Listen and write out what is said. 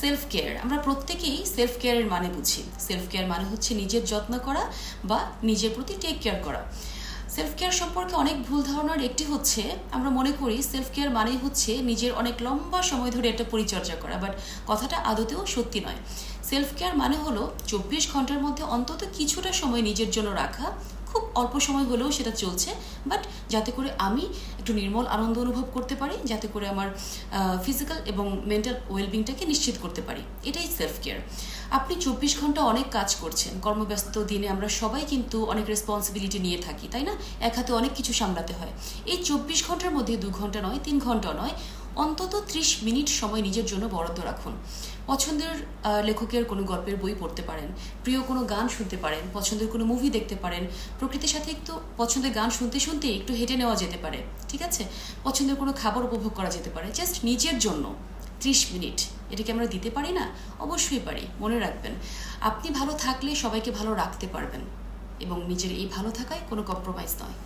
Self care, আমরা প্রত্যেকেই self কেয়ারের মানে বুঝি। সেলফ কেয়ার মানে হচ্ছে নিজের যত্ন করা বা নিজের প্রতি টেক কেয়ার করা। সেলফ কেয়ার সম্পর্কে অনেক ভুল ধারণার একটি হচ্ছে, আমরা মনে করি সেলফ কেয়ার মানেই হচ্ছে নিজের অনেক লম্বা সময় ধরে একটা পরিচর্যা করা, বাট কথাটা আদতেও সত্যি নয়। সেলফ কেয়ার মানে হলো 24 ঘন্টার মধ্যে অন্তত কিছুটা সময় নিজের জন্য রাখা, খুব অল্প সময় হলেও সেটা চলছে, বাট যাতে করে আমি একটু নির্মল আনন্দ অনুভব করতে পারি, যাতে করে আমার ফিজিক্যাল এবং মেন্টাল ওয়েলবিংটাকে নিশ্চিত করতে পারি, এটাই সেলফ কেয়ার। আপনি 24 ঘন্টা অনেক কাজ করছেন, কর্মব্যস্ত দিনে আমরা সবাই কিন্তু অনেক রেসপন্সিবিলিটি নিয়ে থাকি, তাই না? এক হাতে অনেক কিছু সামলাতে হয়। এই 24 ঘন্টার মধ্যে 2 ঘন্টা নয়, 3 ঘন্টা নয়, অন্তত 30 মিনিট সময় নিজের জন্য বরাদ্দ রাখুন। পছন্দের লেখকের কোনো গল্পের বই পড়তে পারেন, প্রিয় কোনো গান শুনতে পারেন, পছন্দের কোনো মুভি দেখতে পারেন, প্রকৃতির সাথে একটু পছন্দের গান শুনতে শুনতে একটু হেঁটে নেওয়া যেতে পারে, ঠিক আছে? পছন্দের কোনো খাবার উপভোগ করা যেতে পারে, জাস্ট নিজের জন্য 30 মিনিট। এটাকে আমরা দিতে পারি না? অবশ্যই পারি। মনে রাখবেন, আপনি ভালো থাকলে সবাইকে ভালো রাখতে পারবেন, এবং নিজের এই ভালো থাকায় কোনো কম্প্রোমাইজ নয়।